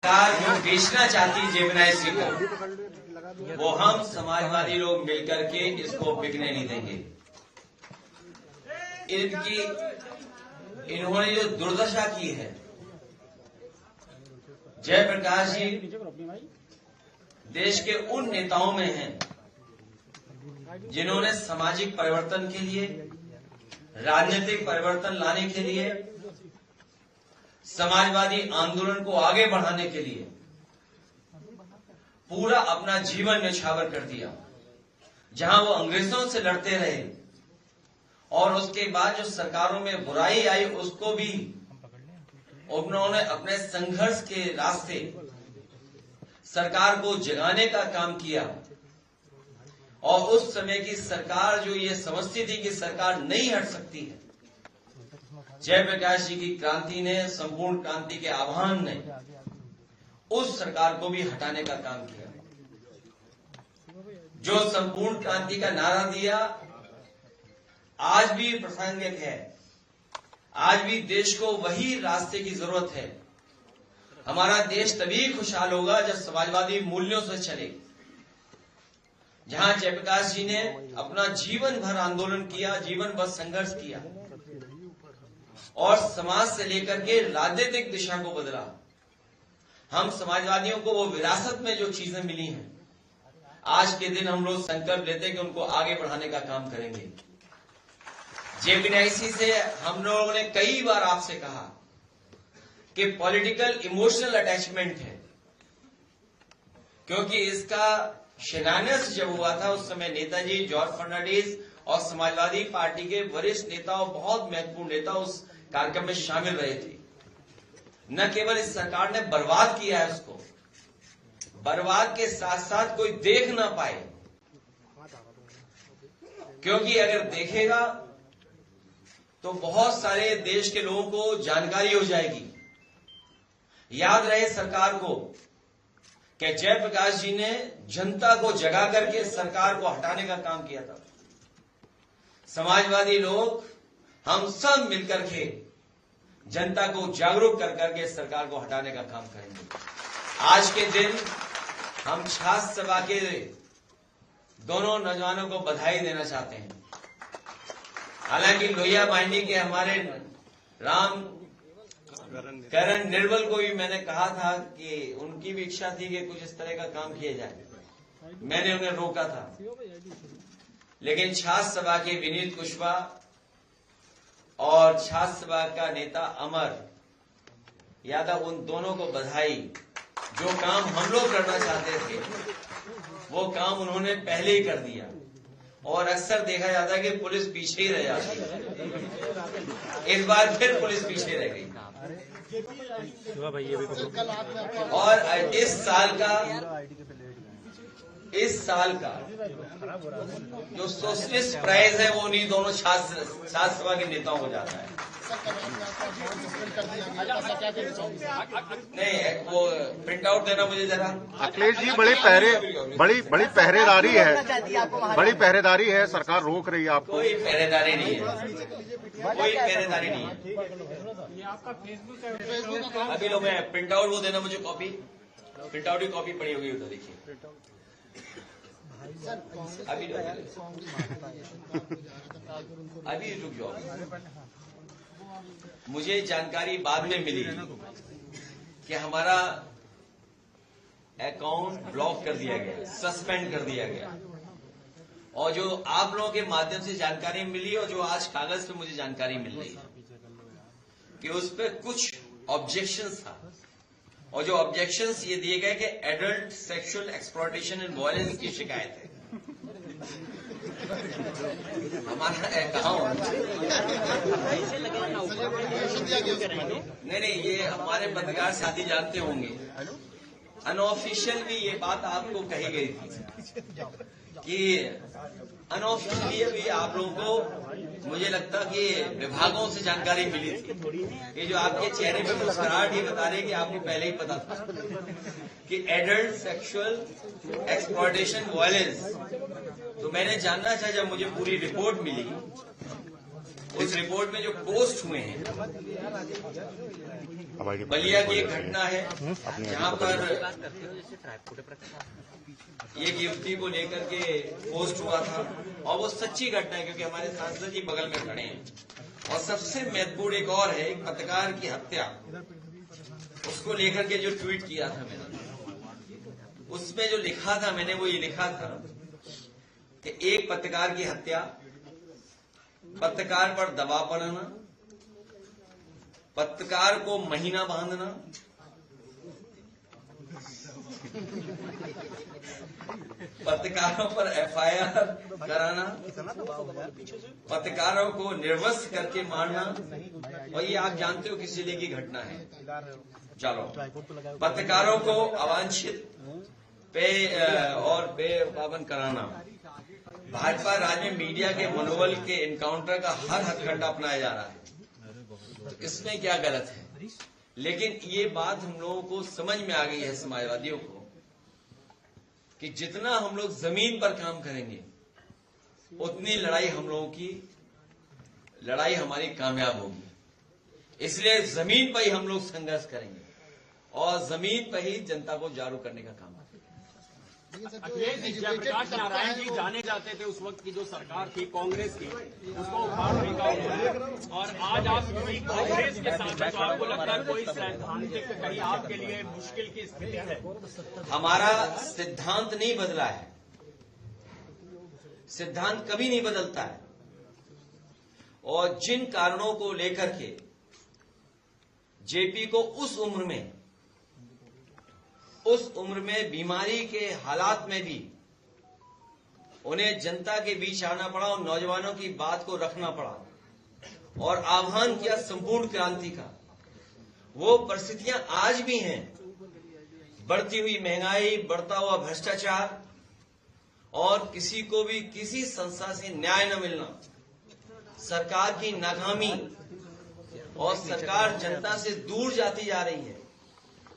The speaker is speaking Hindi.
सरकार जो बेचना चाहती है जेमिनाई को, वो हम समाजवादी लोग मिलकर के इसको बिकने नहीं देंगे। इन्होंने जो दुर्दशा की है, जयप्रकाश जी देश के उन नेताओं में हैं जिन्होंने सामाजिक परिवर्तन के लिए, राजनीतिक परिवर्तन लाने के लिए, समाजवादी आंदोलन को आगे बढ़ाने के लिए पूरा अपना जीवन न्यौछावर कर दिया। जहां वो अंग्रेजों से लड़ते रहे और उसके बाद जो सरकारों में बुराई आई उसको भी उन्होंने अपने संघर्ष के रास्ते सरकार को जगाने का काम किया। और उस समय की सरकार जो ये समझती थी कि सरकार नहीं हट सकती है, जयप्रकाश जी की क्रांति ने, संपूर्ण क्रांति के आह्वान ने उस सरकार को भी हटाने का काम किया। जो संपूर्ण क्रांति का नारा दिया आज भी प्रासंगिक है। आज भी देश को वही रास्ते की जरूरत है। हमारा देश तभी खुशहाल होगा जब समाजवादी मूल्यों से चले। जहां जयप्रकाश जी ने अपना जीवन भर आंदोलन किया, जीवन भर संघर्ष किया और समाज से लेकर के राजनीतिक दिशा को बदला। हम समाजवादियों को वो विरासत में जो चीजें मिली हैं, आज के दिन हम लोग संकल्प लेते हैं कि उनको आगे बढ़ाने का काम करेंगे। जेपीआईसी से हम लोगों ने कई बार आपसे कहा कि पॉलिटिकल इमोशनल अटैचमेंट है, क्योंकि इसका शिलान्यास जब हुआ था उस समय नेताजी, जॉर्ज फर्नांडिस और समाजवादी पार्टी के वरिष्ठ नेता और बहुत महत्वपूर्ण नेता उस कार्यक्रम में शामिल रहे थे। न केवल इस सरकार ने बर्बाद किया है उसको, बर्बाद के साथ साथ कोई देख ना पाए, क्योंकि अगर देखेगा तो बहुत सारे देश के लोगों को जानकारी हो जाएगी। याद रहे सरकार को कि जयप्रकाश जी ने जनता को जगा करके सरकार को हटाने का काम किया था। समाजवादी लोग हम सब मिलकर के जनता को जागरूक कर करके सरकार को हटाने का काम करेंगे। आज के दिन हम छात्र सभा के दोनों नौजवानों को बधाई देना चाहते हैं। हालांकि लोहिया बांडी के हमारे राम करण निर्मल को भी मैंने कहा था कि उनकी भी इच्छा थी कि कुछ इस तरह का काम किया जाए। मैंने उन्हें रोका था, लेकिन छात्र सभा के विनीत कुशवाहा और छात्र सभा का नेता अमर यादव, उन दोनों को बधाई। जो काम हम लोग करना चाहते थे वो काम उन्होंने पहले ही कर दिया। और अक्सर देखा जाता है कि पुलिस पीछे ही रह जाती है, इस बार फिर पुलिस पीछे रह गई। और इस साल का जो सोशलिस्ट प्राइज है वो उन्हीं दोनों छात्र सभा के नेताओं को जाता है। नहीं, वो प्रिंट आउट देना मुझे जरा। अखिलेश जी, बड़ी पहरेदारी है, सरकार रोक रही है आपको। कोई पहरेदारी नहीं है, कोई पहरेदारी नहीं है। अभी लोग मैं प्रिंट आउट वो देना मुझे, कॉपी, प्रिंट आउट की कॉपी पड़ी होगी उधर, देखिए। अभी रुक जाओ। मुझे जानकारी बाद में मिली कि हमारा अकाउंट ब्लॉक कर दिया गया, सस्पेंड कर दिया गया। और जो आप लोगों के माध्यम से जानकारी मिली और जो आज कागज पे मुझे जानकारी मिल रही है कि उस पर कुछ ऑब्जेक्शंस था। और जो ऑब्जेक्शंस ये दिए गए कि adult sexual exploitation and violence की शिकायत है। हमारा अकाउंट नहीं, ये हमारे पत्रकार साथी जानते होंगे। अनऑफिशियल भी ये बात आपको कही गई थी कि अनऑफिशियली भी आप लोगों को, मुझे लगता कि विभागों से जानकारी मिली थी। ये जो आपके चेहरे पे मुस्कुराहट ये बता रही है कि आपको पहले ही पता था कि एडल्ट सेक्सुअल एक्सप्लॉयटेशन वायलेंस। तो मैंने जानना चाहा, जब मुझे पूरी रिपोर्ट मिली, उस रिपोर्ट में जो पोस्ट हुए हैं, बलिया की एक घटना है जहां पर एक युवती को लेकर के पोस्ट हुआ था, और वो सच्ची घटना है क्योंकि हमारे सांसद जी बगल में खड़े हैं। और सबसे महत्वपूर्ण एक और है, एक पत्रकार की हत्या, उसको लेकर के जो ट्वीट किया था मैंने, उसमें जो लिखा था मैंने, वो ये लिखा था कि एक पत्रकार की हत्या, पत्रकार पर दबाव बनाना, पत्रकार को महीना बांधना, पत्रकारों पर एफआईआर कराना, पत्रकारों को निर्वस्त्र करके मारना, और ये आप जानते हो किस जिले की घटना है। चलो, पत्रकारों को अवांछित और बेपाबंद कराना, भाजपा राज्य में मीडिया के मनोबल के इनकाउंटर का हर हथकंडा अपनाया जा रहा है, तो इसमें क्या गलत है। लेकिन ये बात हम लोगों को समझ में आ गई है, समाजवादियों को, कि जितना हम लोग जमीन पर काम करेंगे उतनी लड़ाई हम लोगों की लड़ाई हमारी कामयाब होगी। इसलिए जमीन पर ही हम लोग संघर्ष करेंगे और जमीन पर ही जनता को जागरूक करने का काम करेंगे। अखिलेश जी, जयप्रकाश नारायण जी जाने जाते थे उस वक्त की जो सरकार थी कांग्रेस की, उसको उखाड़ने का उन्होंने, और आज आप किसी कांग्रेस के साथ हैं, तो आपको लगता है कोई सैद्धांतिक कहीं आपके लिए मुश्किल की स्थिति है? हमारा सिद्धांत नहीं बदला है, सिद्धांत कभी नहीं बदलता है, और जिन कारणों को लेकर के जेपी को उस उम्र में बीमारी के हालात में भी उन्हें जनता के बीच आना पड़ा और नौजवानों की बात को रखना पड़ा और आह्वान किया संपूर्ण क्रांति का। वो परिस्थितियां आज भी हैं, बढ़ती हुई महंगाई, बढ़ता हुआ भ्रष्टाचार, और किसी को भी किसी संस्था से न्याय न मिलना, सरकार की नाकामी, और सरकार जनता से दूर जाती जा रही है।